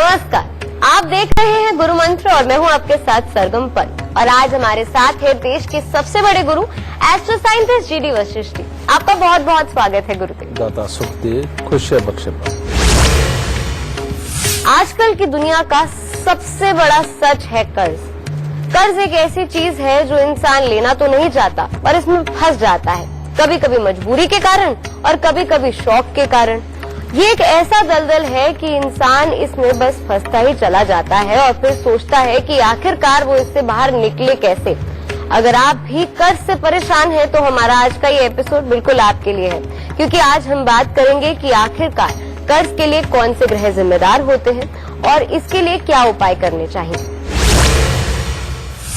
नमस्कार, आप देख रहे हैं गुरु मंत्र और मैं हूं आपके साथ सरगम पल। और आज हमारे साथ है देश के सबसे बड़े गुरु एस्ट्रो साइंटिस्ट जीडी वशिष्ठ। आपका बहुत बहुत स्वागत है गुरुदेव। दाता सुख दे, खुशियां बख्शे। आजकल की दुनिया का सबसे बड़ा सच है कर्ज। कर्ज एक ऐसी चीज है जो इंसान लेना तो नहीं चाहता और इसमें फंस जाता है, कभी कभी मजबूरी के कारण और कभी कभी शौक के कारण। ये एक ऐसा दलदल है कि इंसान इसमें बस फंसता ही चला जाता है और फिर सोचता है कि आखिरकार वो इससे बाहर निकले कैसे। अगर आप भी कर्ज से परेशान हैं तो हमारा आज का ये एपिसोड बिल्कुल आपके लिए है, क्योंकि आज हम बात करेंगे कि आखिरकार कर्ज के लिए कौन से ग्रह जिम्मेदार होते हैं और इसके लिए क्या उपाय करने चाहिए।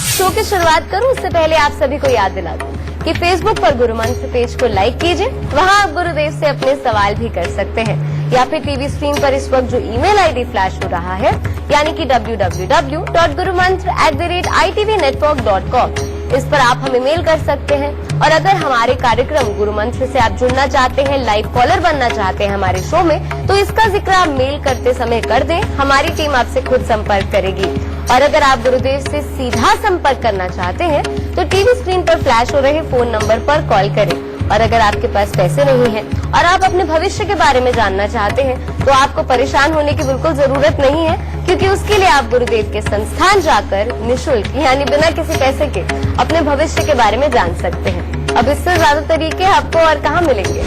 शो की शुरुआत करूं उससे पहले आप सभी को याद दिला दूं कि फेसबुक पर गुरु मंत्र पेज को लाइक कीजिए। वहां आप गुरुदेव से अपने सवाल भी कर सकते हैं, या फिर टीवी स्क्रीन पर इस वक्त जो ईमेल आईडी फ्लैश हो रहा है यानी कि www.gurumantra@itvnetwork.com, इस पर आप हमें मेल कर सकते हैं। और अगर हमारे कार्यक्रम गुरु मंत्र से आप जुड़ना चाहते हैं, लाइव कॉलर बनना चाहते हैं हमारे शो में, तो इसका जिक्र आप मेल करते समय कर दें, हमारी टीम आपसे खुद संपर्क करेगी। और अगर आप गुरुदेव से सीधा संपर्क करना चाहते हैं तो टीवी स्क्रीन पर फ्लैश हो रहे फोन नंबर पर कॉल करें। और अगर आपके पास पैसे नहीं हैं और आप अपने भविष्य के बारे में जानना चाहते हैं तो आपको परेशान होने की बिल्कुल जरूरत नहीं है, क्योंकि उसके लिए आप गुरुदेव के संस्थान जाकर निःशुल्क यानी बिना किसी पैसे के अपने भविष्य के बारे में जान सकते हैं। अब इससे ज्यादा तरीके आपको और कहाँ मिलेंगे।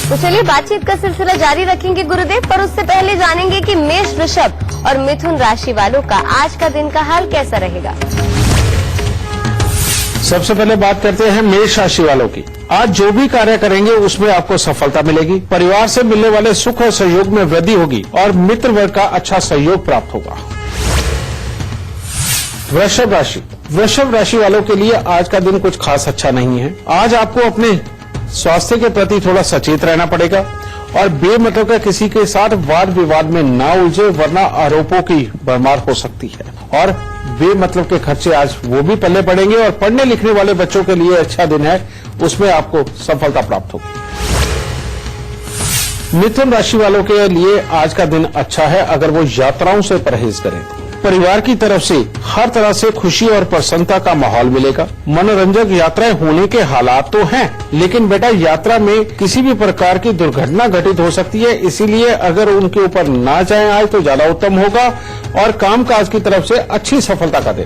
तो चलिए बातचीत का सिलसिला जारी रखेंगे गुरुदेव, पर उससे पहले जानेंगे कि मेष, वृषभ और मिथुन राशि वालों का आज का दिन का हाल कैसा रहेगा। सबसे पहले बात करते हैं मेष राशि वालों की। आज जो भी कार्य करेंगे उसमें आपको सफलता मिलेगी। परिवार से मिलने वाले सुख और सहयोग में वृद्धि होगी और मित्र वर्ग का अच्छा सहयोग प्राप्त होगा। वृषभ राशि वालों के लिए आज का दिन कुछ खास अच्छा नहीं है। आज आपको अपने स्वास्थ्य के प्रति थोड़ा सचेत रहना पड़ेगा और बेमतलब का किसी के साथ वाद विवाद में ना उलझे, वरना आरोपों की भरमार हो सकती है। और बेमतलब के खर्चे आज वो भी पल्ले पड़ेंगे। और पढ़ने लिखने वाले बच्चों के लिए अच्छा दिन है, उसमें आपको सफलता प्राप्त होगी। मिथुन राशि वालों के लिए आज का दिन अच्छा है अगर वो यात्राओं से परहेज करें। परिवार की तरफ से हर तरह से खुशी और प्रसन्नता का माहौल मिलेगा। मनोरंजक यात्राएं होने के हालात तो हैं, लेकिन बेटा यात्रा में किसी भी प्रकार की दुर्घटना घटित हो सकती है, इसीलिए अगर उनके ऊपर ना जाएं आज तो ज्यादा उत्तम होगा। और कामकाज की तरफ से अच्छी सफलता का दिन।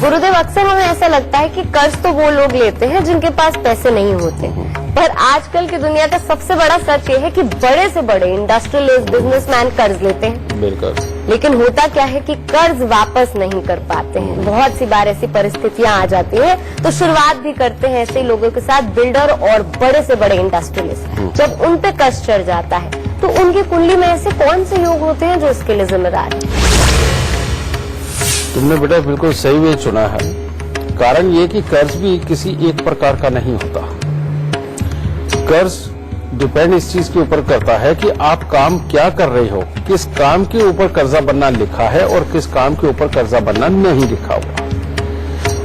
गुरुदेव, अक्सर हमें ऐसा लगता है कि कर्ज तो वो लोग लेते हैं जिनके पास पैसे नहीं होते, पर आजकल की दुनिया का सबसे बड़ा सच ये है कि बड़े से बड़े इंडस्ट्रियलिस्ट, बिजनेसमैन कर्ज लेते हैं। बिल्कुल। लेकिन होता क्या है कि कर्ज वापस नहीं कर पाते हैं। बहुत सी बार ऐसी परिस्थितियां आ जाती हैं, तो शुरुआत भी करते हैं ऐसे लोगों के साथ बिल्डर और बड़े से बड़े इंडस्ट्रियलिस्ट। जब उन पे कर्ज चढ़ जाता है तो उनकी कुंडली में ऐसे कौन से योग होते हैं जो इसके लिए जिम्मेदार है। तुमने बेटा बिल्कुल सही वे चुना है। कारण ये कि कर्ज भी किसी एक प्रकार का नहीं होता। कर्ज डिपेंड इस चीज के ऊपर करता है कि आप काम क्या कर रहे हो, किस काम के ऊपर कर्जा बनना लिखा है और किस काम के ऊपर कर्जा बनना नहीं लिखा हुआ।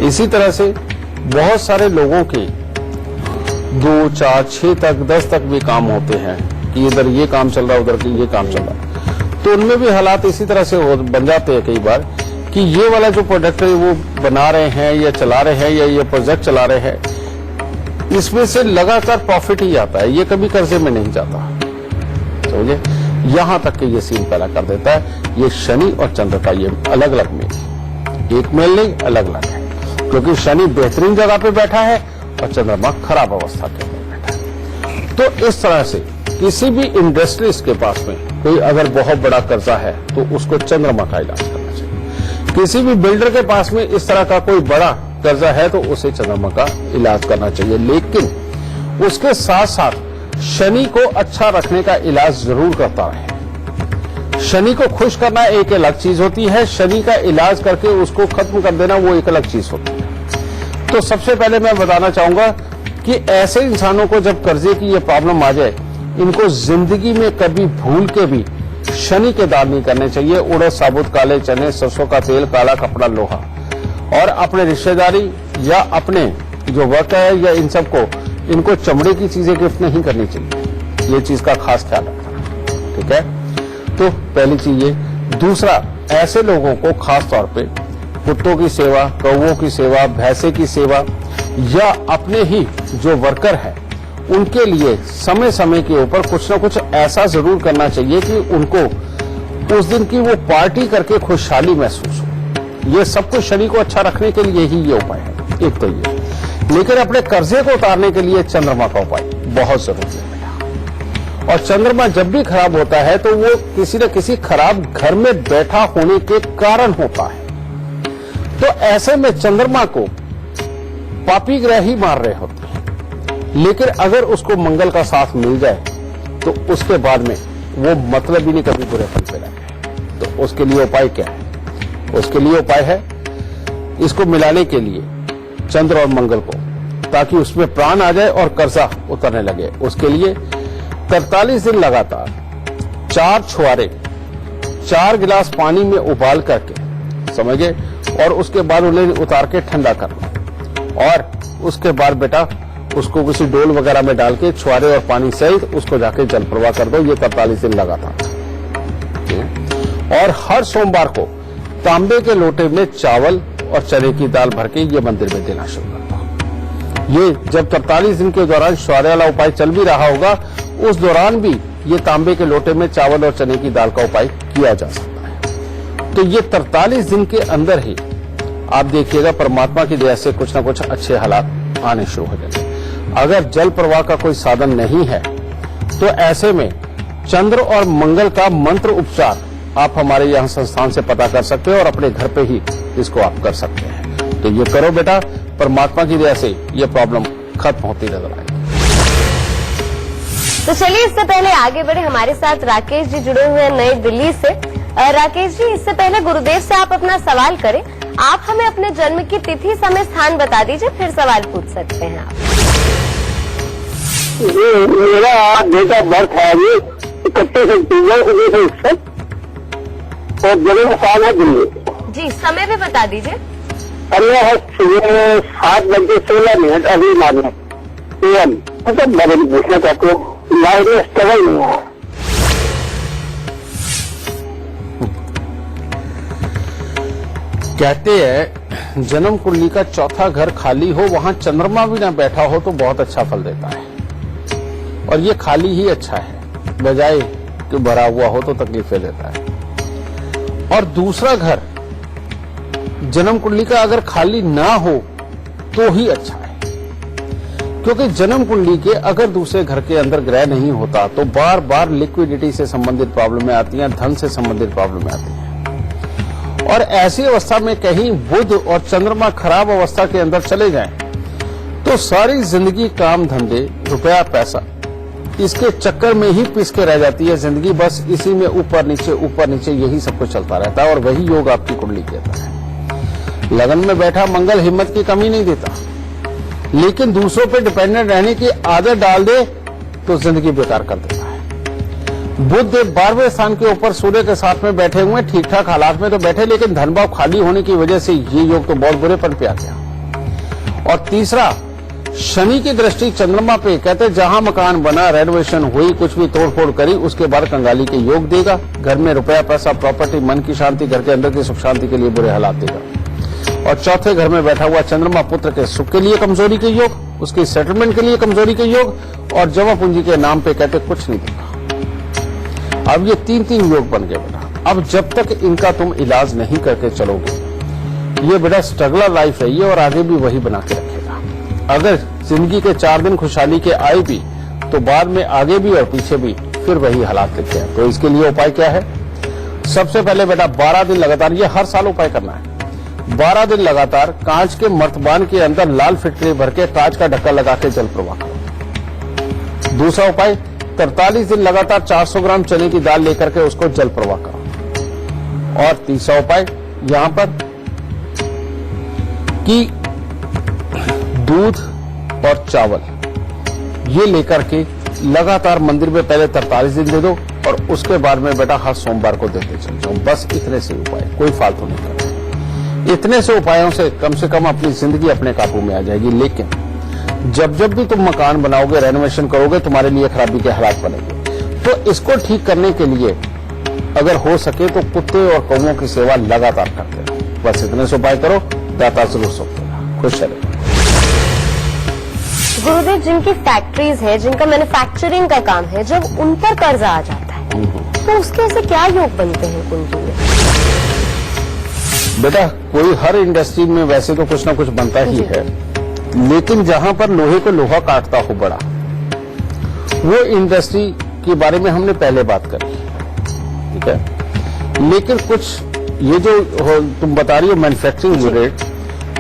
इसी तरह से बहुत सारे लोगों के 2, 4, 6 तक 10 तक भी काम होते हैं कि इधर ये काम चल रहा है, उधर ये काम चल रहा है, तो उनमें भी हालात इसी तरह से बन जाते हैं कई बार कि ये वाला जो प्रोडक्ट है वो बना रहे हैं या चला रहे हैं या ये प्रोजेक्ट चला रहे हैं, इसमें से लगातार प्रॉफिट ही आता है, ये कभी कर्जे में नहीं जाता। समझे, यहां तक कि ये सीन पैदा कर देता है। ये शनि और चंद्र का ये अलग अलग मेल, एक मेल नहीं अलग अलग है, क्योंकि शनि बेहतरीन जगह पे बैठा है और चंद्रमा खराब अवस्था के अंदर बैठा है। तो इस तरह से किसी भी इंडस्ट्रीज के पास में कोई अगर बहुत बड़ा कर्जा है तो उसको चंद्रमा का इलाज करना चाहिए। किसी भी बिल्डर के पास में इस तरह का कोई बड़ा कर्जा है तो उसे चंद्रमा का इलाज करना चाहिए। लेकिन उसके साथ साथ शनि को अच्छा रखने का इलाज जरूर करता रहे। शनि को खुश करना एक अलग चीज होती है, शनि का इलाज करके उसको खत्म कर देना वो एक अलग चीज होती है। तो सबसे पहले मैं बताना चाहूंगा कि ऐसे इंसानों को जब कर्जे की ये प्रॉब्लम आ जाए, इनको जिंदगी में कभी भूल के भी शनि के दान नहीं करने चाहिए। उड़द, साबुत काले चने, सरसों का तेल, काला कपड़ा, लोहा। और अपने रिश्तेदारी या अपने जो वर्क है या इन सबको, इनको चमड़े की चीजें गिफ्ट नहीं करनी चाहिए। ये चीज का खास ख्याल रखना। ठीक है, तो पहली चीज ये। दूसरा, ऐसे लोगों को खास तौर पे कुत्तों की सेवा, कौवों की सेवा, भैंसे की सेवा या अपने ही जो वर्कर है उनके लिए समय समय के ऊपर कुछ ना कुछ ऐसा जरूर करना चाहिए कि उनको उस दिन की वो पार्टी करके खुशहाली महसूस हो। ये सब कुछ शनि को अच्छा रखने के लिए ही ये उपाय है, एक तो ये। लेकिन अपने कर्जे को उतारने के लिए चंद्रमा का उपाय बहुत जरूरी है बेटा। और चंद्रमा जब भी खराब होता है तो वो किसी न किसी खराब घर में बैठा होने के कारण होता है। तो ऐसे में चंद्रमा को पापी ग्रह ही मार रहे होते हैं। लेकिन अगर उसको मंगल का साथ मिल जाए तो उसके बाद में वो मतलब ही नहीं कभी बुरे फल पे लगे। तो उसके लिए उपाय क्या है? उसके लिए उपाय है इसको मिलाने के लिए चंद्र और मंगल को, ताकि उसमें प्राण आ जाए और कर्जा उतरने लगे। उसके लिए 43 दिन लगातार 4 छुआरे 4 गिलास पानी में उबाल करके, समझे, और उसके बाद उन्हें उतार के ठंडा करना। और उसके बाद बेटा उसको किसी डोल वगैरह में डाल के छुआरे और पानी सहित उसको जाके जल प्रवाह कर दो। ये 43 दिन लगातार। और हर सोमवार को तांबे के लोटे में चावल और चने की दाल भर के ये मंदिर में देना शुरू कर दो। ये जब 43 दिन के दौरान छुआरे वाला उपाय चल भी रहा होगा, उस दौरान भी ये तांबे के लोटे में चावल और चने की दाल का उपाय किया जा सकता है। तो ये 43 दिन के अंदर ही आप देखिएगा परमात्मा की दया से कुछ ना कुछ अच्छे हालात आने शुरू हो जाएंगे। अगर जल प्रवाह का कोई साधन नहीं है तो ऐसे में चंद्र और मंगल का मंत्र उपचार आप हमारे यहाँ संस्थान से पता कर सकते हैं और अपने घर पे ही इसको आप कर सकते हैं। तो ये करो बेटा, परमात्मा की दया से ये प्रॉब्लम खत्म होती नजर आएगी। तो चलिए इससे पहले आगे बढ़े, हमारे साथ राकेश जी जुड़े हुए हैं नई दिल्ली से। राकेश जी, इससे पहले गुरुदेव से आप अपना सवाल करें। आप हमें अपने जन्म की तिथि, समय, स्थान बता दीजिए, फिर सवाल पूछ सकते हैं आप। मेरा डेट ऑफ बर्थ है अभी 31 अक्टूबर 1961 और जन्म स्थान है दिल्ली। जी, समय भी बता दीजिए। समय है सुबह 7:16 अभी मालूम PM। मतलब मैं पूछना चाहती हूँ, लाइफ में स्ट्रगल नहीं है। कहते हैं जन्म कुंडली का चौथा घर खाली हो, वहां चंद्रमा भी ना बैठा हो तो बहुत अच्छा फल देता है। और ये खाली ही अच्छा है, बजाय कि भरा हुआ हो तो तकलीफें देता है। और दूसरा घर जन्म कुंडली का अगर खाली ना हो तो ही अच्छा है, क्योंकि जन्म कुंडली के अगर दूसरे घर के अंदर ग्रह नहीं होता तो बार बार लिक्विडिटी से संबंधित प्रॉब्लमें आती हैं, धन से संबंधित प्रॉब्लमें आती हैं। और ऐसी अवस्था में कहीं बुध और चंद्रमा खराब अवस्था के अंदर चले जाएं तो सारी जिंदगी काम धंधे, रुपया, पैसा, इसके चक्कर में ही पिस के रह जाती है जिंदगी। बस इसी में ऊपर नीचे यही सब कुछ चलता रहता है। और वही योग आपकी कुंडली कहता है। लगन में बैठा मंगल हिम्मत की कमी नहीं देता, लेकिन दूसरों पे डिपेंडेंट रहने की आदत डाल दे तो जिंदगी बेकार कर देता है। बुध 12वें स्थान के ऊपर सूर्य के साथ में बैठे हुए, ठीक ठाक हालात में तो बैठे, लेकिन धन भाव खाली होने की वजह से ये योग तो बहुत बुरेपन पे आ गया। और तीसरा, शनि की दृष्टि चंद्रमा पे, कहते जहां मकान बना, रेनोवेशन हुई, कुछ भी तोड़फोड़ करी, उसके बाद कंगाली के योग देगा। घर में रुपया, पैसा, प्रॉपर्टी, मन की शांति, घर के अंदर की सुख शांति के लिए बुरे हालात देगा। और चौथे घर में बैठा हुआ चंद्रमा पुत्र के सुख के लिए कमजोरी के योग, उसकी सेटलमेंट के लिए कमजोरी के योग, और जमा पूंजी के नाम पे कहते कुछ नहीं देगा। अब ये 3 योग बन गए बेटा। अब जब तक इनका तुम इलाज नहीं करके चलोगे, ये बेटा स्ट्रगलर लाइफ है ये, और आगे भी वही बना के रखेगा। अगर जिंदगी के 4 दिन खुशहाली के आए भी तो बाद में आगे भी और पीछे भी फिर वही हालात लिखते हैं। तो इसके लिए उपाय क्या है? सबसे पहले बेटा 12 दिन लगातार, ये हर साल उपाय करना है। 12 दिन लगातार कांच के मर्तबान के अंदर लाल फिटकरी भर के कांच का ढक्कन लगा के जल प्रवाह करो। दूसरा उपाय 43 दिन लगातार 400 ग्राम चने की दाल लेकर के उसको जल प्रवाह करो। और तीसरा उपाय यहां पर कि दूध और चावल ये लेकर के लगातार मंदिर में पहले 43 दिन दे दो और उसके बाद में बेटा हर सोमवार को देते चल जाओ। बस इतने से उपाय, कोई फालतू नहीं करना। इतने से उपायों से कम अपनी जिंदगी अपने काबू में आ जाएगी। लेकिन जब भी तुम मकान बनाओगे, रेनोवेशन करोगे, तुम्हारे लिए खराबी के हालात बनेंगे। तो इसको ठीक करने के लिए अगर हो सके तो कुत्ते और कौवों की सेवा लगातार करते रहो। बस इतने से उपाय करो, दाता जरूर सुख देगा। खुश रहे। गुरुदेव, जिनकी फैक्ट्रीज है, जिनका मैन्युफैक्चरिंग का काम है, जब उन पर कर्जा आ जाता है तो उसके ऐसे क्या योग बनते हैं उनके लिए? बेटा, कोई हर इंडस्ट्री में वैसे तो कुछ ना कुछ बनता ही है, लेकिन जहां पर लोहे को लोहा काटता हो बड़ा, वो इंडस्ट्री के बारे में हमने पहले बात करी, ठीक है। लेकिन कुछ ये जो तुम बता रही हो मैन्युफैक्चरिंग यूनिट,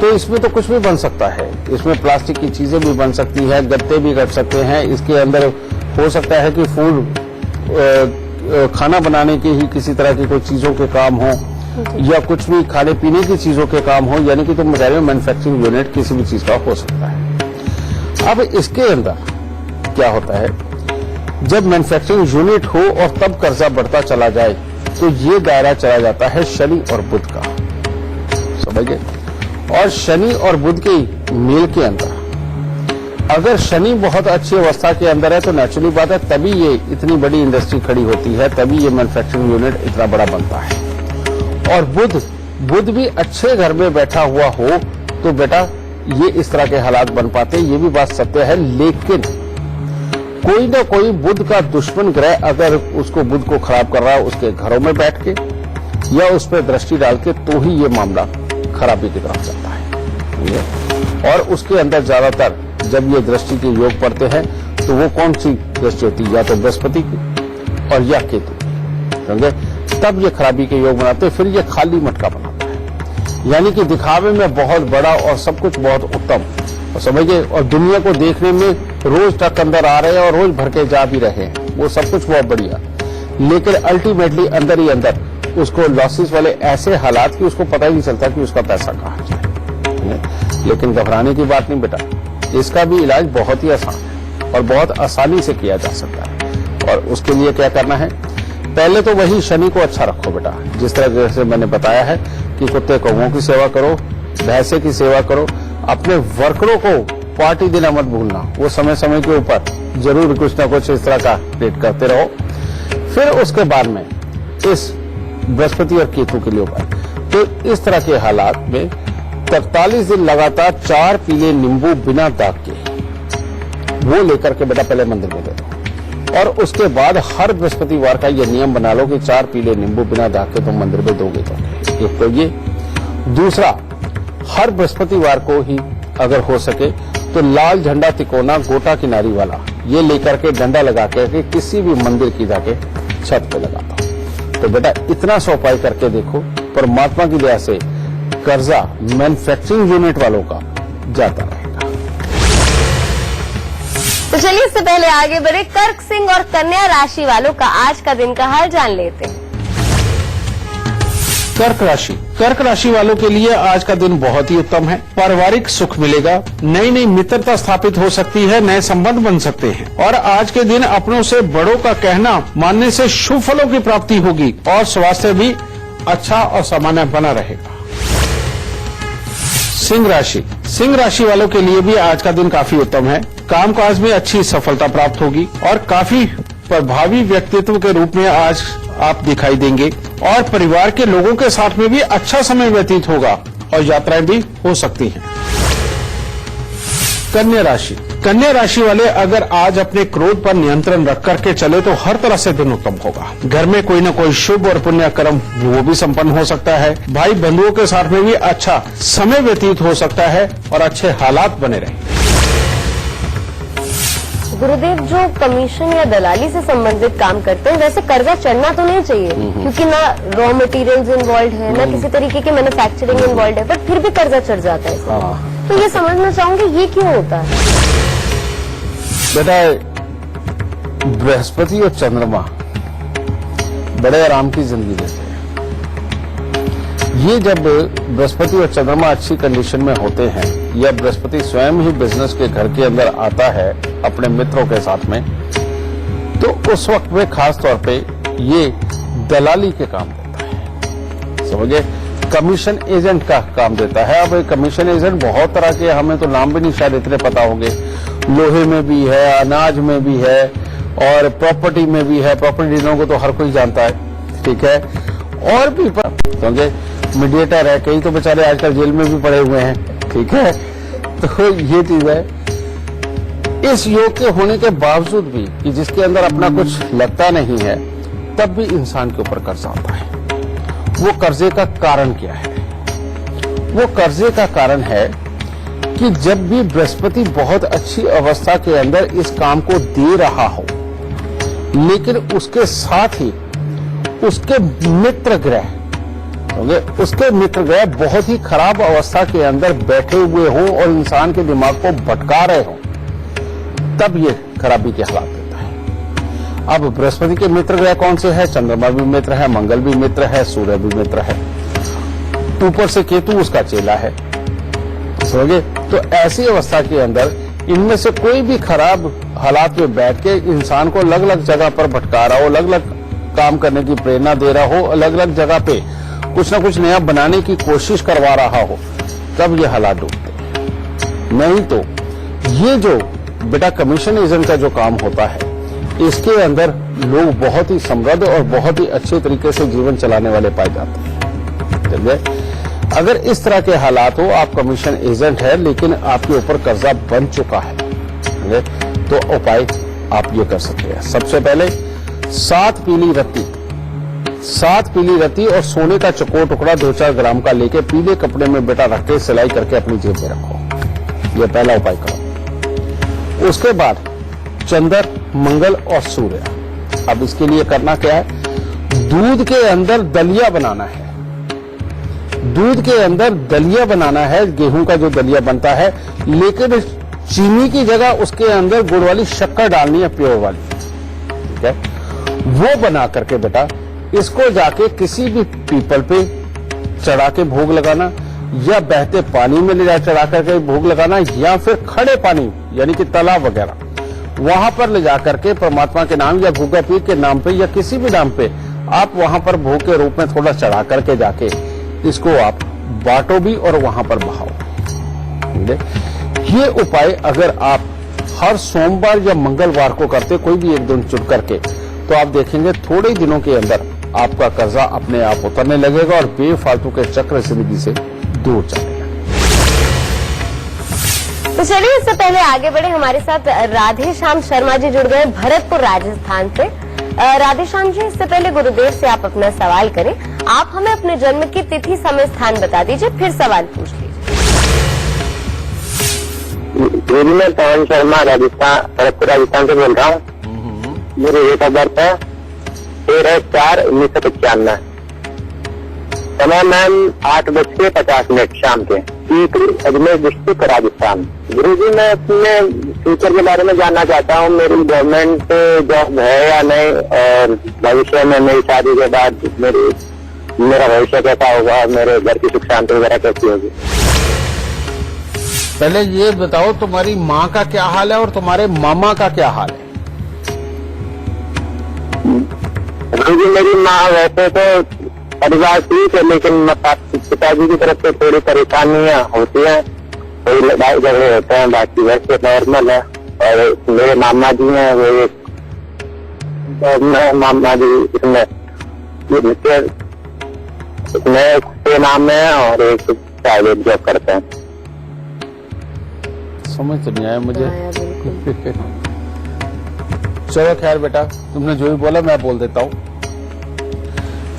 तो इसमें तो कुछ भी बन सकता है। इसमें प्लास्टिक की चीजें भी बन सकती है, गत्ते भी कर सकते हैं। इसके अंदर हो सकता है कि फूड खाना बनाने के ही किसी तरह की कोई चीजों के काम हो, या कुछ भी खाने पीने की चीजों के काम हो, यानी कि तुम बता रहे हो मैन्युफैक्चरिंग यूनिट किसी भी चीज का हो सकता है। अब इसके अंदर क्या होता है, जब मैन्युफैक्चरिंग यूनिट हो और तब कर्जा बढ़ता चला जाए, तो ये दायरा चला जाता है शनि और बुध का, समझ गए। और शनि और बुध के मेल के अंदर अगर शनि बहुत अच्छी अवस्था के अंदर है तो नेचुरली बात है, तभी ये इतनी बड़ी इंडस्ट्री खड़ी होती है, तभी ये मैन्युफैक्चरिंग यूनिट इतना बड़ा बनता है। और बुध भी अच्छे घर में बैठा हुआ हो तो बेटा ये इस तरह के हालात बन पाते, ये भी बात सत्य है। लेकिन कोई ना कोई बुध का दुश्मन ग्रह अगर उसको बुध को खराब कर रहा है उसके घरों में बैठ के या उस पर दृष्टि डाल के, तो ही ये मामला खराबी की तरफ जाता है। और उसके अंदर ज्यादातर जब ये दृष्टि के योग पड़ते हैं तो वो कौन सी दृष्टि होती है, या तो बृहस्पति की और या केतु की, समझे। तब ये खराबी के योग बनाते, फिर ये खाली मटका बनाता है, यानी कि दिखावे में बहुत बड़ा और सब कुछ बहुत उत्तम, और समझिए, और दुनिया को देखने में रोज तक अंदर आ रहे हैं और रोज भर के जा भी रहे हैं, वो सब कुछ बहुत बढ़िया। लेकिन अल्टीमेटली अंदर ही अंदर उसको लॉसेस वाले ऐसे हालात कि उसको पता ही नहीं चलता कि उसका पैसा कहाँ जाए। लेकिन घबराने की बात नहीं बेटा, इसका भी इलाज बहुत ही आसान है और बहुत आसानी से किया जा सकता है। और उसके लिए क्या करना है, पहले तो वही शनि को अच्छा रखो बेटा, जिस तरह से मैंने बताया है कि कुत्ते कौवों की सेवा करो, भैंसे की सेवा करो। अपने वर्करों को पार्टी देना मत भूलना, वो समय समय के ऊपर जरूर कुछ ना कुछ इस तरह का ट्रीट करते रहो। फिर उसके बाद में इस बृहस्पति और केतु के लिए उपाय, तो इस तरह के हालात में 43 दिन लगातार 4 पीले नींबू बिना दाग के वो लेकर के बेटा पहले मंदिर में दे दो। और उसके बाद हर बृहस्पतिवार का ये नियम बना लो कि 4 पीले नींबू बिना दाग के तुम मंदिर में दोगे। तो एक तो ये, दूसरा हर बृहस्पतिवार को ही अगर हो सके तो लाल झंडा तिकोना गोटा किनारी वाला ये लेकर के डंडा लगा के किसी भी मंदिर की जाके छत पे लगा दो। तो बेटा इतना सा उपाय करके देखो, परमात्मा की दया से कर्जा मैन्युफैक्चरिंग यूनिट वालों का जाता रहेगा। तो चलिए इससे पहले आगे बढ़े, कर्क सिंह और कन्या राशि वालों का आज का दिन का हाल जान लेते हैं। कर्क राशि वालों के लिए आज का दिन बहुत ही उत्तम है। पारिवारिक सुख मिलेगा, नई नई मित्रता स्थापित हो सकती है, नए संबंध बन सकते हैं। और आज के दिन अपनों से बड़ों का कहना मानने से शुभ फलों की प्राप्ति होगी और स्वास्थ्य भी अच्छा और सामान्य बना रहेगा। सिंह राशि वालों के लिए भी आज का दिन काफी उत्तम है। कामकाज में अच्छी सफलता प्राप्त होगी और काफी प्रभावी व्यक्तित्व के रूप में आज आप दिखाई देंगे और परिवार के लोगों के साथ में भी अच्छा समय व्यतीत होगा और यात्राएं भी हो सकती हैं। कन्या राशि वाले अगर आज अपने क्रोध पर नियंत्रण रख करके चले तो हर तरह से दिन उत्तम होगा। घर में कोई न कोई शुभ और पुण्य कर्म वो भी संपन्न हो सकता है। भाई बंधुओं के साथ में भी अच्छा समय व्यतीत हो सकता है और अच्छे हालात बने रहेंगे। गुरुदेव, जो कमीशन या दलाली से संबंधित काम करते हैं वैसे कर्जा चढ़ना तो नहीं चाहिए, क्योंकि ना रॉ मटेरियल्स इन्वॉल्व है, ना किसी तरीके की मैन्युफैक्चरिंग इन्वॉल्व है, पर फिर भी कर्जा चढ़ जाता है। तो ये समझना चाहूंगी ये क्यों होता है? बेटा बृहस्पति और चंद्रमा बड़े आराम की जिंदगी देते हैं। ये जब बृहस्पति और चंद्रमा अच्छी कंडीशन में होते हैं या बृहस्पति स्वयं ही बिजनेस के घर के अंदर आता है अपने मित्रों के साथ में, तो उस वक्त में खास तौर पे ये दलाली के काम देता है, समझे, कमीशन एजेंट का काम देता है। अब कमीशन एजेंट बहुत तरह के, हमें तो नाम भी नहीं शायद इतने पता होंगे, लोहे में भी है, अनाज में भी है, और प्रॉपर्टी में भी है, प्रॉपर्टी डीलरों को तो हर कोई जानता है, ठीक है। और भी क्योंकि मीडिएटर है, कई तो बेचारे आजकल जेल में भी पड़े हुए हैं, ठीक है। तो ये चीज है। इस योग के होने के बावजूद भी कि जिसके अंदर अपना कुछ लगता नहीं है, तब भी इंसान के ऊपर कर्जा आता है। वो कर्जे का कारण क्या है? वो कर्जे का कारण है कि जब भी बृहस्पति बहुत अच्छी अवस्था के अंदर इस काम को दे रहा हो, लेकिन उसके साथ ही उसके मित्र ग्रह बहुत ही खराब अवस्था के अंदर बैठे हुए हो और इंसान के दिमाग को भटका रहे हो, तब ये खराबी के हालात देता है। अब बृहस्पति के मित्र ग्रह कौन से हैं? चंद्रमा भी मित्र है, मंगल भी मित्र है, सूर्य भी मित्र है, ऊपर से केतु उसका चेला है, समझे। तो ऐसी अवस्था के अंदर इनमें से कोई भी खराब हालात में बैठ के इंसान को अलग अलग जगह पर भटका रहा हो, अलग अलग काम करने की प्रेरणा दे रहा हो, अलग अलग जगह पे कुछ ना कुछ नया बनाने की कोशिश करवा रहा हो, तब ये हालात डूबते हैं। नहीं तो ये जो बेटा कमीशन एजेंट का जो काम होता है, इसके अंदर लोग बहुत ही समृद्ध और बहुत ही अच्छे तरीके से जीवन चलाने वाले पाए जाते हैं, समझे। अगर इस तरह के हालात हो, आप कमीशन एजेंट है लेकिन आपके ऊपर कर्जा बन चुका है, तो उपाय आप ये कर सकते हैं। सबसे पहले 7 पीली रत्ती और सोने का चकोर टुकड़ा 2-4 ग्राम का लेके पीले कपड़े में बेटा रख के सिलाई करके अपनी जेब में रखो। यह पहला उपाय करो। उसके बाद चंद्र, मंगल और सूर्य। अब इसके लिए करना क्या है? दूध के अंदर दलिया बनाना है। दूध के अंदर दलिया बनाना है, गेहूं का जो दलिया बनता है, लेकिन चीनी की जगह उसके अंदर गुड़ वाली शक्कर डालनी है, प्योर वाली, ठीक है। वो बना करके बेटा इसको जाके किसी भी पीपल पे चढ़ा के भोग लगाना, या बहते पानी में ले जा चढ़ा करके भोग लगाना, या फिर खड़े पानी यानी कि तालाब वगैरह वहां पर ले जा करके परमात्मा के नाम या गुग्गा पीर के नाम पे या किसी भी नाम पे आप वहां पर भोग के रूप में थोड़ा चढ़ा करके जाके इसको आप बांटो भी और वहां पर बहाओ। ये उपाय अगर आप हर सोमवार या मंगलवार को करते, कोई भी एक दिन चुन करके, तो आप देखेंगे थोड़े दिनों के अंदर आपका कर्जा अपने आप उतरने लगेगा और बेफालतू के चक्र जिंदगी से दूर चलेगा। तो चलिए इससे पहले आगे बढ़े, हमारे साथ राधे श्याम शर्मा जी जुड़ गए भरतपुर राजस्थान से। राधे श्याम जी, इससे पहले गुरुदेव से आप अपना सवाल करें। आप हमें अपने जन्म की तिथि, समय, स्थान बता दीजिए, फिर सवाल पूछ लीजिए। मैं पवन शर्मा भरतपुर राजस्थान से बोल रहा हूँ। मेरी डेट ऑफ बर्थ है 13/4/1995। समय मैम 8:50 शाम के, अजमेर डिस्ट्रिक्ट राजस्थान। गुरुजी, मैं अपने फ्यूचर के बारे में जानना चाहता हूँ। मेरी गवर्नमेंट जॉब है या नहीं, और भविष्य में मेरी शादी के बाद मेरा भविष्य कैसा होगा, मेरे घर की सुख शांति वगैरह कैसी होगी। पहले ये बताओ तुम्हारी माँ का क्या हाल है और तुम्हारे मामा का क्या हाल है? गुरुजी, मेरी माँ वैसे तो परिवार ठीक है, लेकिन पिताजी की तरफ से थोड़ी परेशानियां होती हैं, कोई लड़ाई झगड़े होते हैं, बाकी वैसे नॉर्मल है। और मेरे मामा जी हैं, वो मामा जी इसमें नाम में है और एक प्राइवेट जॉब करते हैं। समझ तो नहीं आया मुझे। चलो खैर बेटा, तुमने जो भी बोला मैं बोल देता हूँ।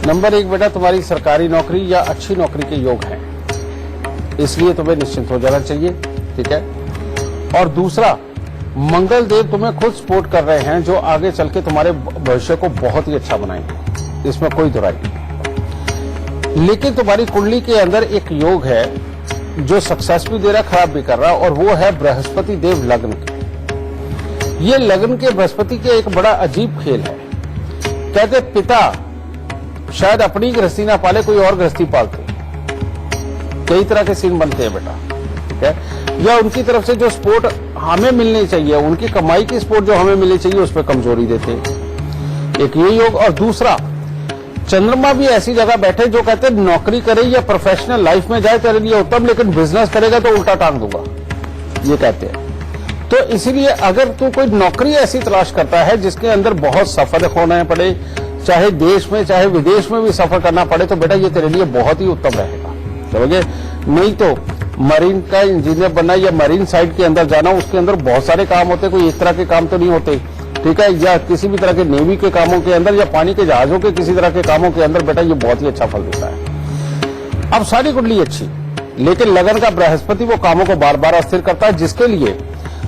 नंबर 1 बेटा, तुम्हारी सरकारी नौकरी या अच्छी नौकरी के योग हैं, इसलिए तुम्हें निश्चिंत हो जाना चाहिए, ठीक है। और दूसरा, मंगल देव तुम्हें खुद सपोर्ट कर रहे हैं, जो आगे चल के तुम्हारे भविष्य को बहुत ही अच्छा बनाएंगे, इसमें कोई दुराई नहीं। लेकिन तुम्हारी कुंडली के अंदर एक योग है जो सक्सेस भी दे रहा, खराब भी कर रहा, और वो है बृहस्पति देव लग्न के। ये लग्न के बृहस्पति के एक बड़ा अजीब खेल है। कहते पिता शायद अपनी गृहस्थी ना पाले, कोई और गृहस्थी पालते, कई तरह के सीन बनते हैं बेटा, ठीक है। या उनकी तरफ से जो सपोर्ट हमें मिलनी चाहिए, उनकी कमाई की सपोर्ट जो हमें मिलनी चाहिए, उस पर कमजोरी देते हैं, एक ये योग। और दूसरा, चंद्रमा भी ऐसी जगह बैठे जो कहते हैं नौकरी करे या प्रोफेशनल लाइफ में जाए तेरे लिए उत्तम, लेकिन बिजनेस करेगा तो उल्टा टांग दूंगा, ये कहते हैं। तो इसीलिए अगर तू कोई नौकरी ऐसी तलाश करता है जिसके अंदर बहुत सफर होना पड़े, चाहे देश में चाहे विदेश में भी सफर करना पड़े, तो बेटा ये तेरे लिए बहुत ही उत्तम रहेगा, समझे। नहीं तो मरीन का इंजीनियर बनना या मरीन साइड के अंदर जाना, उसके अंदर बहुत सारे काम होते, कोई एक तरह के काम तो नहीं होते, ठीक है। या किसी भी तरह के नेवी के कामों के अंदर या पानी के जहाजों के किसी तरह के कामों के अंदर बेटा ये बहुत ही अच्छा फल देता है। अब सारी कुंडली अच्छी, लेकिन लगन का बृहस्पति वो कामों को बार बार अस्थिर करता है, जिसके लिए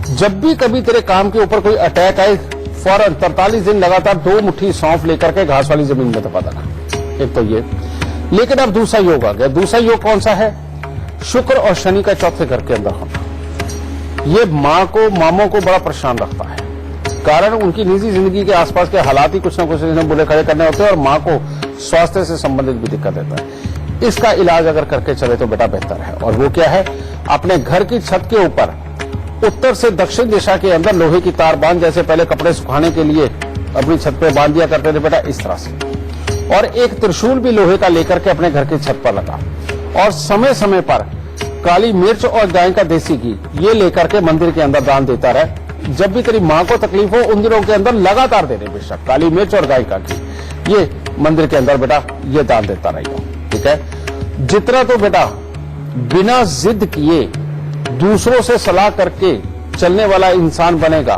जब भी कभी तेरे काम के ऊपर कोई अटैक आए, फौरन 43 दिन लगातार 2 मुट्ठी सौंफ लेकर के घास वाली जमीन में दबा देना। एक तो ये, लेकिन अब दूसरा योग आ गया। दूसरा योग कौन सा है? शुक्र और शनि का चौथे घर के अंदर होना। ये माँ को, मामों को बड़ा परेशान रखता है, कारण उनकी निजी जिंदगी के आसपास के हालात ही कुछ न कुछ बुरे खड़े करने होते हैं और माँ को स्वास्थ्य से संबंधित भी दिक्कत देता है। इसका इलाज अगर करके चले तो बेटा बेहतर है। और वो क्या है? अपने घर की छत के ऊपर उत्तर से दक्षिण दिशा के अंदर लोहे की तार बांध, जैसे पहले कपड़े सुखाने के लिए अपनी छत पे बांध दिया करते थे बेटा, इस तरह से। और एक त्रिशूल भी लोहे का लेकर के अपने घर की छत पर लगा, और समय समय पर काली मिर्च और गाय का देसी घी ये लेकर के मंदिर के अंदर दान देता रहे। जब भी तेरी माँ को तकलीफ हो उन दिनों के अंदर लगातार देने, बेशक काली मिर्च और गाय का घी ये मंदिर के अंदर बेटा ये दान देता रहेगा, ठीक है। जितना तो बेटा बिना जिद किए दूसरों से सलाह करके चलने वाला इंसान बनेगा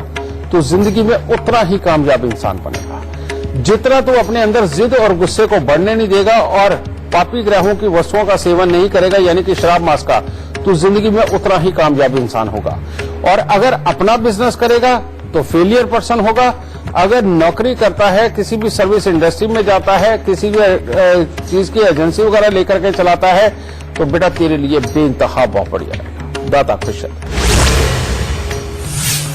तो जिंदगी में उतना ही कामयाब इंसान बनेगा। जितना तू अपने अंदर जिद और गुस्से को बढ़ने नहीं देगा और पापी ग्रहों की वस्तुओं का सेवन नहीं करेगा, यानी कि शराब मांस का, तो जिंदगी में उतना ही कामयाब इंसान होगा। और अगर अपना बिजनेस करेगा तो फेलियर पर्सन होगा। अगर नौकरी करता है, किसी भी सर्विस इंडस्ट्री में जाता है, किसी भी चीज की एजेंसी वगैरह लेकर के चलाता है, तो बेटा तेरे लिए बेइंतहा बहुत बढ़िया रहेगा। दाता खुश है।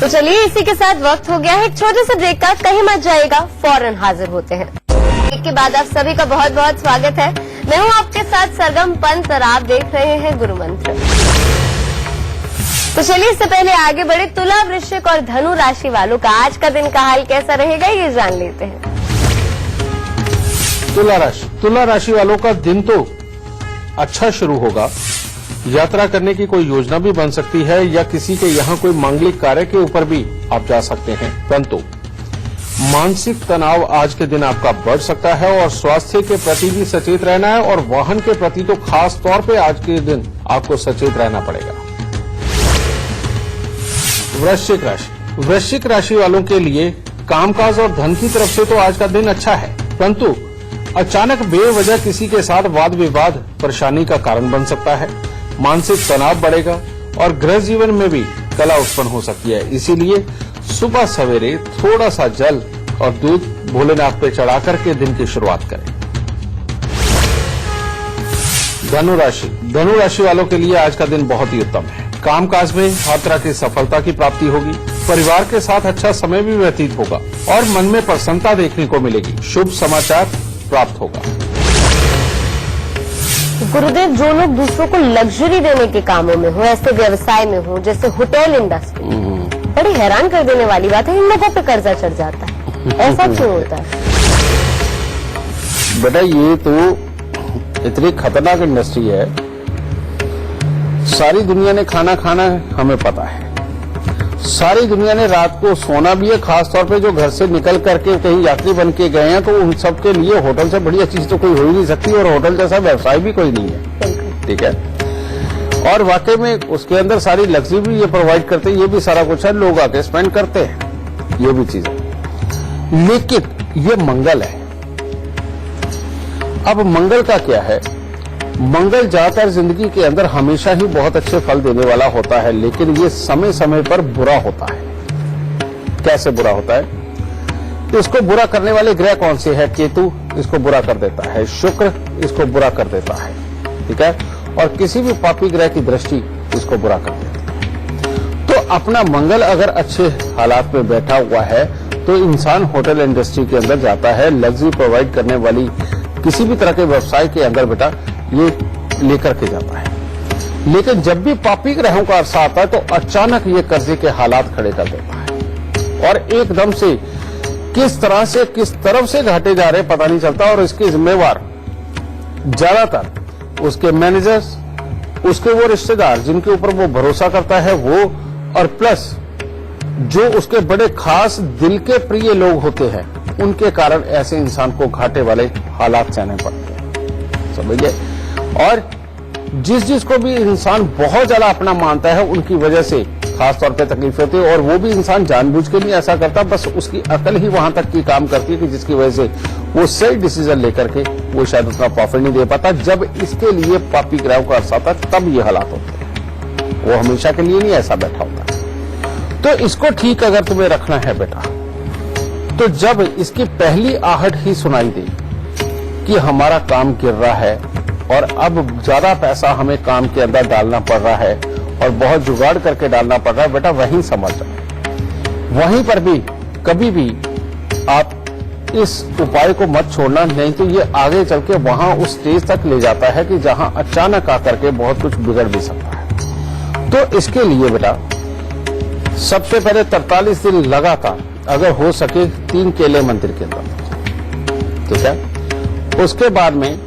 तो चलिए इसी के साथ वक्त हो गया है एक छोटे से ब्रेक का, कहीं मत जाएगा, फौरन हाजिर होते हैं। ब्रेक के बाद आप सभी का बहुत बहुत स्वागत है। मैं हूं आपके साथ सरगम पंत और आप देख रहे हैं गुरु मंत्र। तो चलिए इससे पहले आगे बढ़े, तुला, वृश्चिक और धनु राशि वालों का आज का दिन का हाल कैसा रहेगा ये जान लेते हैं। तुला राशि वालों का दिन तो अच्छा शुरू होगा। यात्रा करने की कोई योजना भी बन सकती है या किसी के यहाँ कोई मांगलिक कार्य के ऊपर भी आप जा सकते हैं, परंतु मानसिक तनाव आज के दिन आपका बढ़ सकता है और स्वास्थ्य के प्रति भी सचेत रहना है, और वाहन के प्रति तो खास तौर पे आज के दिन आपको सचेत रहना पड़ेगा। वृश्चिक राशि वालों के लिए कामकाज और धन की तरफ से तो आज का दिन अच्छा है, परंतु अचानक बेवजह किसी के साथ वाद विवाद परेशानी का कारण बन सकता है। मानसिक तनाव बढ़ेगा और गृह जीवन में भी कला उत्पन्न हो सकती है। इसीलिए सुबह सवेरे थोड़ा सा जल और दूध भोलेनाथ पे चढ़ा करके दिन की शुरुआत करें। धनु राशि वालों के लिए आज का दिन बहुत ही उत्तम है। कामकाज में हर तरह की सफलता की प्राप्ति होगी, परिवार के साथ अच्छा समय भी व्यतीत होगा और मन में प्रसन्नता देखने को मिलेगी। शुभ समाचार प्राप्त होगा। गुरुदेव, जो लोग दूसरों को लग्जरी देने के कामों में हो, ऐसे व्यवसाय में हो जैसे होटल इंडस्ट्री, बड़ी हैरान कर देने वाली बात है, इन लोगों पे कर्जा चढ़ जाता है। ऐसा क्यों होता है? बेटा ये तो इतनी खतरनाक इंडस्ट्री है, सारी दुनिया ने खाना खाना है, हमें पता है। सारी दुनिया ने रात को सोना भी है, खासतौर पे जो घर से निकल करके कहीं यात्री बन के गए हैं, तो उन सब के लिए होटल से बढ़िया चीज तो कोई हो ही नहीं सकती, और होटल जैसा व्यवसाय भी कोई नहीं है, ठीक है। और वाकई में उसके अंदर सारी लग्जरी भी ये प्रोवाइड करते हैं, ये भी सारा कुछ है, लोग आके स्पेंड करते हैं, ये भी चीज है। लेकिन ये मंगल है। अब मंगल का क्या है? मंगल ज्यादातर जिंदगी के अंदर हमेशा ही बहुत अच्छे फल देने वाला होता है, लेकिन ये समय समय पर बुरा होता है। कैसे बुरा होता है? तो इसको बुरा करने वाले ग्रह कौन से हैं? केतु इसको बुरा कर देता है, शुक्र इसको बुरा कर देता है, ठीक है, और किसी भी पापी ग्रह की दृष्टि इसको बुरा कर देती है। तो अपना मंगल अगर अच्छे हालात में बैठा हुआ है तो इंसान होटल इंडस्ट्री के अंदर जाता है, लग्जरी प्रोवाइड करने वाली किसी भी तरह के व्यवसाय के अंदर बेटा ये लेकर के जाता है। लेकिन जब भी पापी ग्रहों का अरसा आता है तो अचानक ये कर्जे के हालात खड़े कर देता है, और एकदम से किस तरह से किस तरफ से घाटे जा रहे पता नहीं चलता, और इसके जिम्मेवार ज्यादातर उसके मैनेजर्स, उसके वो रिश्तेदार जिनके ऊपर वो भरोसा करता है वो, और प्लस जो उसके बड़े खास दिल के प्रिय लोग होते हैं, उनके कारण ऐसे इंसान को घाटे वाले हालात सहने पड़ते हैं, समझिए। और जिसको भी इंसान बहुत ज्यादा अपना मानता है, उनकी वजह से खास तौर पे तकलीफ होती है। और वो भी इंसान जानबूझ के नहीं ऐसा करता, बस उसकी अकल ही वहां तक की काम करती है कि जिसकी वजह से वो सही डिसीजन लेकर के वो शायद उतना प्रॉफिट नहीं दे पाता। जब इसके लिए पापी ग्रह का अरसा था, तब ये हालात होते हैं, वो हमेशा के लिए नहीं ऐसा बैठा होता है। तो इसको ठीक अगर तुम्हें रखना है बेटा, तो जब इसकी पहली आहट ही सुनाई दे कि हमारा काम गिर रहा है और अब ज्यादा पैसा हमें काम के अंदर डालना पड़ रहा है और बहुत जुगाड़ करके डालना पड़ रहा है, बेटा वहीं समझ जाओ। वहीं पर भी कभी भी आप इस उपाय को मत छोड़ना, नहीं तो ये आगे चल के वहां उस स्टेज तक ले जाता है कि जहां अचानक आकर के बहुत कुछ बिगड़ भी सकता है। तो इसके लिए बेटा सबसे पहले 43 दिन लगातार अगर हो सके 3 केले मंदिर के अंदर, ठीक है। उसके बाद में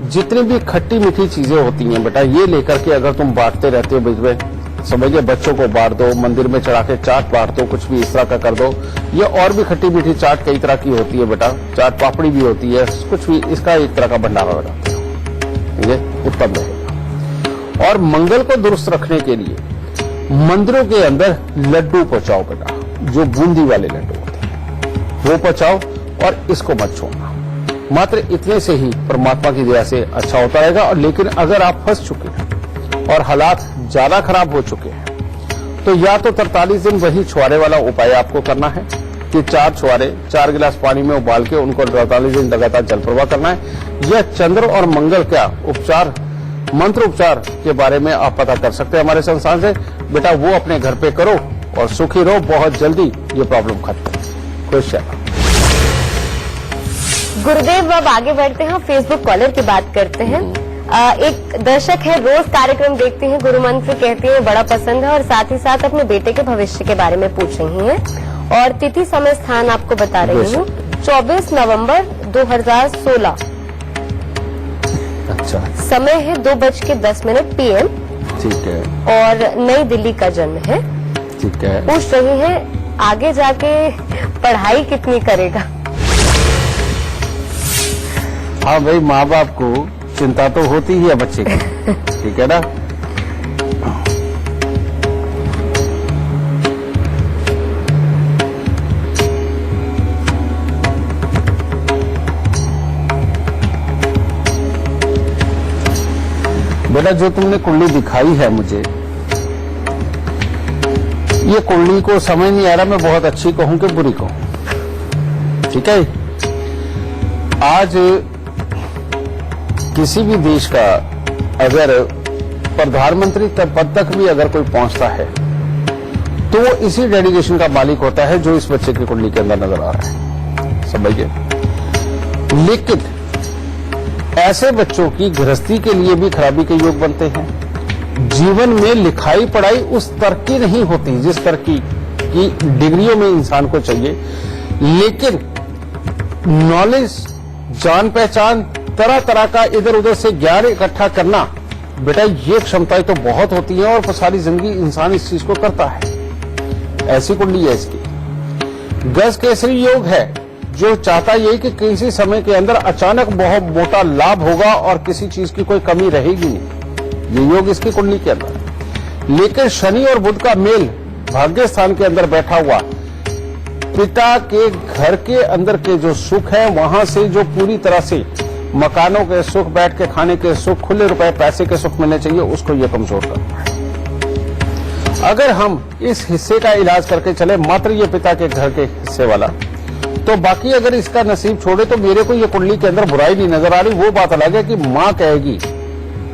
जितनी भी खट्टी मीठी चीजें होती हैं बेटा, ये लेकर के अगर तुम बांटते रहते हो बीच में, समझिए बच्चों को बांट दो, मंदिर में चढ़ा के चाट बांट दो, कुछ भी इस तरह का कर दो। ये और भी खट्टी मीठी चाट कई तरह की होती है बेटा, चाट पापड़ी भी होती है, कुछ भी, इसका एक तरह का भंडारा लगाते हो, ये उत्तम रहेगा। और मंगल को दुरुस्त रखने के लिए मंदिरों के अंदर लड्डू पहुंचाओ बेटा, जो बूंदी वाले लड्डू होते हैं वो पहुंचाओ, और इसको मत छोड़ना। मात्र इतने से ही परमात्मा की दया से अच्छा होता रहेगा। और लेकिन अगर आप फंस चुके हैं और हालात ज्यादा खराब हो चुके हैं, तो या तो 43 दिन वही छुआरे वाला उपाय आपको करना है कि 4 छुआरे 4 गिलास पानी में उबाल के उनको 43 दिन लगातार जल प्रवाह करना है। यह चंद्र और मंगल क्या उपचार, मंत्र उपचार के बारे में आप पता कर सकते हैं हमारे संस्थान से। बेटा वो अपने घर पे करो और सुखी रहो, बहुत जल्दी ये प्रॉब्लम खत्म। खुश है। गुरुदेव, अब आगे बढ़ते हैं, फेसबुक कॉलर की बात करते हैं। एक दर्शक है, रोज कार्यक्रम देखते हैं, गुरु मंत्र कहते हैं, बड़ा पसंद है, और साथ ही साथ अपने बेटे के भविष्य के बारे में पूछ रही हैं। और तिथि समय स्थान आपको बता रही हूँ, 24 नवंबर 2016। अच्छा, समय है 2:10 PM। ठीक है। और नई दिल्ली का जन्म है। ठीक है। पूछ रही है आगे जाके पढ़ाई कितनी करेगा। हाँ भाई, माँ बाप को चिंता तो होती ही है बच्चे की, ठीक है ना। बेटा जो तुमने कुंडली दिखाई है मुझे, ये कुंडली को समझ नहीं आ रहा मैं बहुत अच्छी कहूं कि बुरी कहूं, ठीक है। आज किसी भी देश का अगर प्रधानमंत्री पद तक भी अगर कोई पहुंचता है, तो वो इसी डेडिकेशन का मालिक होता है जो इस बच्चे की कुंडली के अंदर नजर आ रहा है, समझिए। लेकिन ऐसे बच्चों की गृहस्थी के लिए भी खराबी के योग बनते हैं। जीवन में लिखाई पढ़ाई उस स्तर की नहीं होती जिस स्तर की डिग्रियों में इंसान को चाहिए, लेकिन नॉलेज, जान पहचान, तरह तरह का इधर उधर से ज्ञान इकट्ठा करना, बेटा ये क्षमताएं तो बहुत होती हैं और सारी जिंदगी इंसान इस चीज को करता है। ऐसी कुंडली है इसकी। गज केसरी योग है जो चाहता यही कि किसी समय के अंदर अचानक बहुत मोटा लाभ होगा और किसी चीज की कोई कमी रहेगी नहीं, ये योग इसकी कुंडली के अंदर है। लेकिन शनि और बुध का मेल भाग्य स्थान के अंदर बैठा हुआ, पिता के घर के अंदर के जो सुख है, वहां से जो पूरी तरह से मकानों के सुख, बैठ के खाने के सुख, खुले रुपए पैसे के सुख मिलने चाहिए, उसको ये कमजोर करना है। अगर हम इस हिस्से का इलाज करके चले, मात्र ये पिता के घर के हिस्से वाला, तो बाकी अगर इसका नसीब छोड़े तो मेरे को ये कुंडली के अंदर बुराई नहीं नजर आ रही। वो बात अलग है कि माँ कहेगी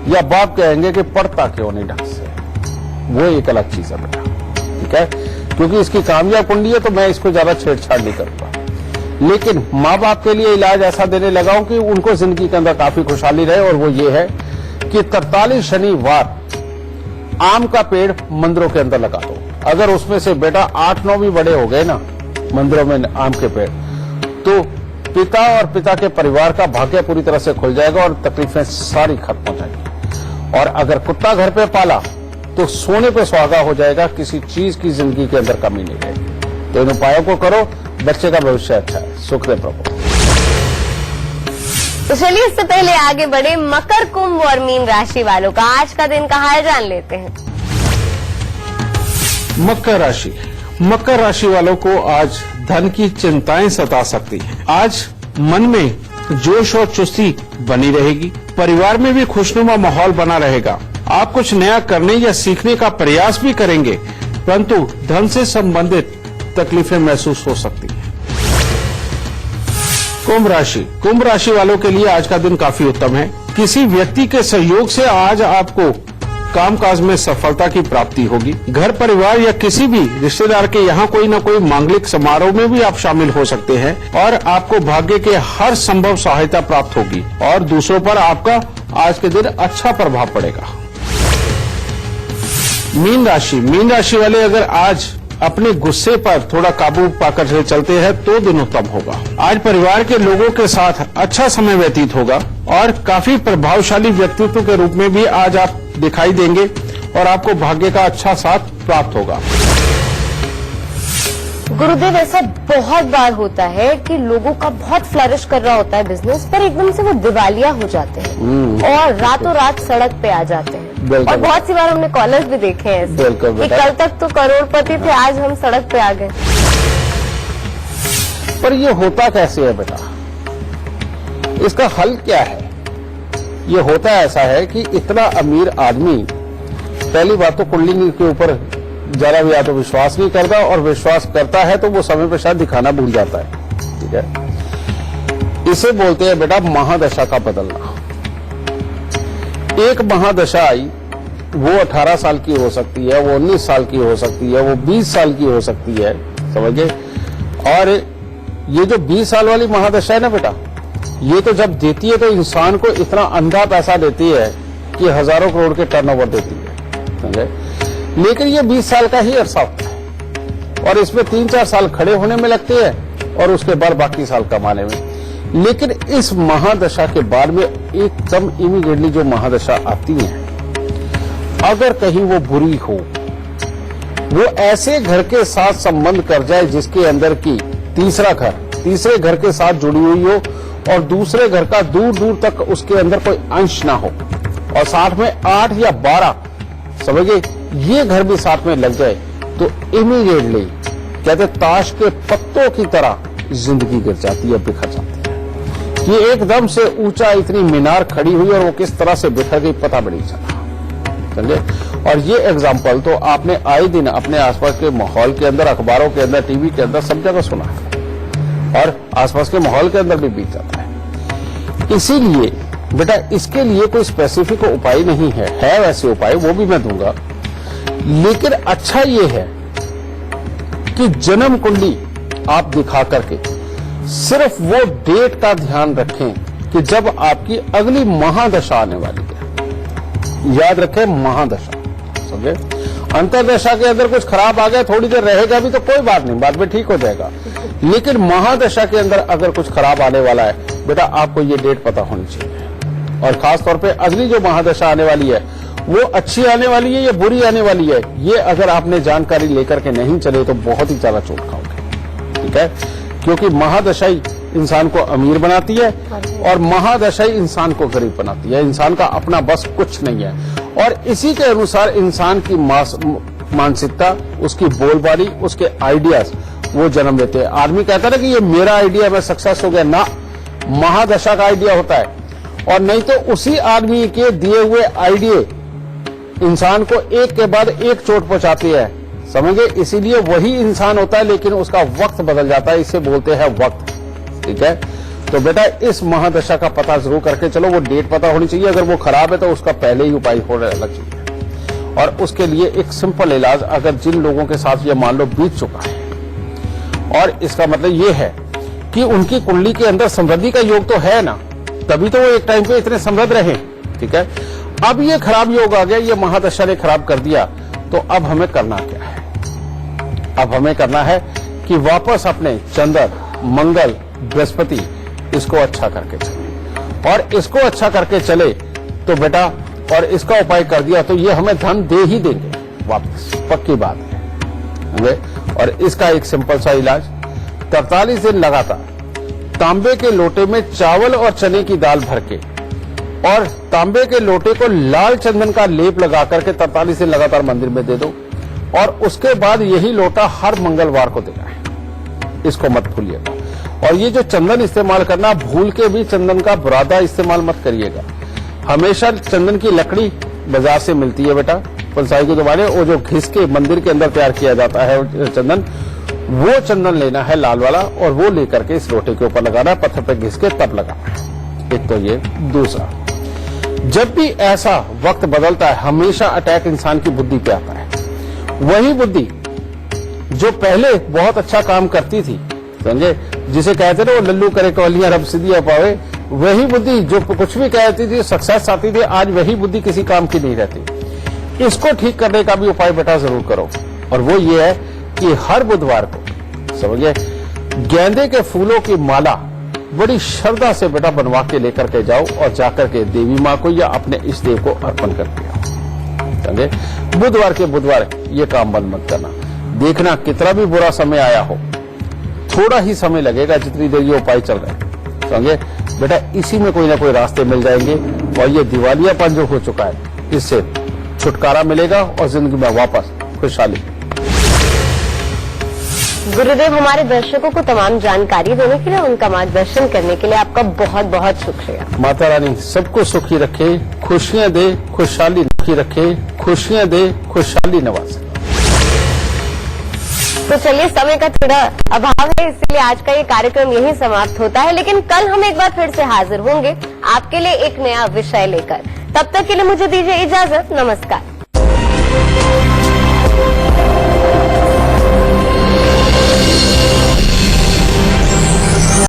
या बाप कहेंगे कि पढ़ता क्यों नहीं ढंग से, वो एक अलग चीज है बेटा, ठीक है। क्योंकि इसकी कामयाब कुंडली है तो मैं इसको ज्यादा छेड़छाड़ नहीं करूंगा। लेकिन माँ बाप के लिए इलाज ऐसा देने लगा हूं कि उनको जिंदगी के अंदर काफी खुशहाली रहे, और वो ये है कि 43 शनिवार आम का पेड़ मंदिरों के अंदर लगा दो। अगर उसमें से बेटा 8-9 भी बड़े हो गए ना मंदिरों में आम के पेड़, तो पिता और पिता के परिवार का भाग्य पूरी तरह से खुल जाएगा और तकलीफें सारी खत्म हो जाएंगी। और अगर कुत्ता घर पे पाला तो सोने पे सुहागा हो जाएगा, किसी चीज की जिंदगी के अंदर कमी नहीं रहेगी। तो इन उपायों को करो, बच्चे का भविष्य अच्छा है। सुख दे प्रभु। तो चलिए इससे पहले आगे बढ़े मकर, कुंभ और मीन राशि वालों का आज का दिन का हाल जान लेते हैं। मकर राशि, मकर राशि वालों को आज धन की चिंताएं सता सकती हैं। आज मन में जोश और चुस्ती बनी रहेगी। परिवार में भी खुशनुमा माहौल बना रहेगा। आप कुछ नया करने या सीखने का प्रयास भी करेंगे, परंतु धन से संबंधित तकलीफें महसूस हो सकती हैं। कुंभ राशि, कुंभ राशि वालों के लिए आज का दिन काफी उत्तम है। किसी व्यक्ति के सहयोग से आज आपको कामकाज में सफलता की प्राप्ति होगी। घर परिवार या किसी भी रिश्तेदार के यहाँ कोई न कोई मांगलिक समारोह में भी आप शामिल हो सकते हैं और आपको भाग्य के हर संभव सहायता प्राप्त होगी और दूसरों पर आपका आज के दिन अच्छा प्रभाव पड़ेगा। मीन राशि, मीन राशि वाले अगर आज अपने गुस्से पर थोड़ा काबू पाकर चलते हैं तो दिन उत्तम होगा। आज परिवार के लोगों के साथ अच्छा समय व्यतीत होगा और काफी प्रभावशाली व्यक्तित्व के रूप में भी आज आप दिखाई देंगे और आपको भाग्य का अच्छा साथ प्राप्त होगा। गुरुदेव, ऐसा बहुत बार होता है कि लोगों का बहुत फ्लरिश कर रहा होता है बिजनेस, पर एकदम से वो दिवालिया हो जाते हैं और रातों रात सड़क पे आ जाते हैं। और बहुत सी बार हमने कॉलर्स भी देखे हैं ऐसे कि कल तक तो करोड़पति थे, आज हम सड़क पे आ गए। पर ये होता कैसे है बेटा? इसका हल क्या है? ये होता ऐसा है कि इतना अमीर आदमी पहली बात तो कुंडली के ऊपर जरा भी या तो विश्वास नहीं करता, और विश्वास करता है तो वो समय पे शायद दिखाना भूल जाता है। ठीक है, इसे बोलते हैं बेटा महादशा का बदलना। एक महादशा आई, वो 18 साल की हो सकती है, वो 19 साल की हो सकती है, वो 20 साल की हो सकती है, समझे? और ये जो 20 साल वाली महादशा है ना बेटा, ये तो जब देती है तो इंसान को इतना अंधा पैसा देती है कि हजारों करोड़ के टर्नओवर देती है, समझे? लेकिन ये 20 साल का ही अरसा होता है और इसमें 3-4 साल खड़े होने में लगते हैं और उसके बाद बाकी साल कमाने में। लेकिन इस महादशा के बाद में एकदम इमीडिएटली जो महादशा आती है, अगर कहीं वो बुरी हो, वो ऐसे घर के साथ संबंध कर जाए जिसके अंदर की तीसरे घर के साथ जुड़ी हुई हो और दूसरे घर का दूर दूर तक उसके अंदर कोई अंश ना हो, और साथ में 8 या 12 समझिए ये घर भी साथ में लग जाए, तो इमीडिएटली कहते ताश के पत्तों की तरह जिंदगी गिर जाती है, बिखर जाती है। ये एकदम से ऊंचा इतनी मीनार खड़ी हुई और वो किस तरह से बिखर गई पता भी नहीं चला, समझे? और ये एग्जाम्पल तो आपने आए दिन अपने आसपास के माहौल के अंदर, अखबारों के अंदर, टीवी के अंदर सब जगह सुना है और आसपास के माहौल के अंदर भी बीत जाता है। इसीलिए बेटा इसके लिए कोई स्पेसिफिक उपाय नहीं है वैसे उपाय वो भी मैं दूंगा, लेकिन अच्छा ये है कि जन्म कुंडली आप दिखा करके सिर्फ वो डेट का ध्यान रखें कि जब आपकी अगली महादशा आने वाली है। याद रखें महादशा, समझे? अंतरदशा के अंदर कुछ खराब आ गया, थोड़ी देर रहेगा भी तो कोई बात नहीं, बाद में ठीक हो जाएगा। लेकिन महादशा के अंदर अगर कुछ खराब आने वाला है बेटा, आपको ये डेट पता होनी चाहिए। और खास तौर पे अगली जो महादशा आने वाली है वो अच्छी आने वाली है या बुरी आने वाली है, ये अगर आपने जानकारी लेकर के नहीं चले तो बहुत ही ज्यादा चोट खाओगे। ठीक है, क्योंकि महादशाई इंसान को अमीर बनाती है और महादशाई इंसान को गरीब बनाती है। इंसान का अपना बस कुछ नहीं है और इसी के अनुसार इंसान की मानसिकता, उसकी बोलबानी, उसके आइडियाज वो जन्म देते हैं। आदमी कहता है ना कि ये मेरा आइडिया, मैं सक्सेस हो गया ना, महादशा का आइडिया होता है। और नहीं तो उसी आदमी के दिए हुए आइडिया इंसान को एक के बाद एक चोट पहुंचाती है, समझे? इसीलिए वही इंसान होता है लेकिन उसका वक्त बदल जाता है, इसे बोलते हैं वक्त। ठीक है, तो बेटा इस महादशा का पता जरूर करके चलो, वो डेट पता होनी चाहिए। अगर वो खराब है तो उसका पहले ही उपाय होने लग चाहिए। और उसके लिए एक सिंपल इलाज, अगर जिन लोगों के साथ ये मान लो बीत चुका है और इसका मतलब ये है कि उनकी कुंडली के अंदर समृद्धि का योग तो है ना, तभी तो वो एक टाइम पे इतने समृद्ध रहे। ठीक है, अब ये खराब योग आ गया, ये महादशा ने खराब कर दिया, तो अब हमें करना क्या है? अब हमें करना है कि वापस अपने चंद्र, मंगल, बृहस्पति इसको अच्छा करके चले, और इसको अच्छा करके चले तो बेटा, और इसका उपाय कर दिया तो ये हमें धन दे ही देंगे। वापस, पक्की बात है। और इसका एक सिंपल सा इलाज, 43 दिन लगातार तांबे के लोटे में चावल और चने की दाल भर के और तांबे के लोटे को लाल चंदन का लेप लगा करके 43 दिन लगातार मंदिर में दे दो और उसके बाद यही लोटा हर मंगलवार को देना है। इसको मत भूलिएगा। और ये जो चंदन इस्तेमाल करना, भूल के भी चंदन का बुरादा इस्तेमाल मत करिएगा। हमेशा चंदन की लकड़ी बाजार से मिलती है बेटा, पंसाई के दोबारे, वो जो घिस के मंदिर के अंदर तैयार किया जाता है चंदन, वो चंदन लेना है लाल वाला और वो लेकर के इस लोटे के ऊपर लगाना है, पत्थर पे घिस के तब लगाना है। एक तो ये। दूसरा, जब भी ऐसा वक्त बदलता है हमेशा अटैक इंसान की बुद्धि पे आता है। वही बुद्धि जो पहले बहुत अच्छा काम करती थी, समझे, जिसे कहते थे वो लल्लू करे कौलियां रब सिद्धियां पावे, वही बुद्धि जो कुछ भी कहती थी सक्सेस आती थी, आज वही बुद्धि किसी काम की नहीं रहती। इसको ठीक करने का भी उपाय बेटा जरूर करो और वो ये है कि हर बुधवार को, समझिए, गेंदे के फूलों की माला बड़ी श्रद्धा से बेटा बनवा के लेकर के जाओ और जाकर के देवी माँ को या अपने इष्ट देव को अर्पण करके आओ। समझे, बुधवार के बुधवार ये काम बंद मत करना। देखना कितना भी बुरा समय आया हो, थोड़ा ही समय लगेगा जितनी देर ये उपाय चल रहे हैं, समझे बेटा, इसी में कोई ना कोई रास्ते मिल जाएंगे और ये दिवालियापन जो हो चुका है इससे छुटकारा मिलेगा और जिंदगी में वापस खुशहाली। गुरुदेव, हमारे दर्शकों को तमाम जानकारी देने के लिए, उनका मार्गदर्शन करने के लिए आपका बहुत बहुत शुक्रिया। माता रानी सबको सुखी रखे, खुशियां दे, खुशहाली रखे, खुशियां दे, खुशहाली नवाजे। तो चलिए, समय का थोड़ा अभाव है इसलिए आज का ये कार्यक्रम यहीं समाप्त होता है, लेकिन कल हम एक बार फिर से हाजिर होंगे आपके लिए एक नया विषय लेकर। तब तक के लिए मुझे दीजिए इजाजत। नमस्कार।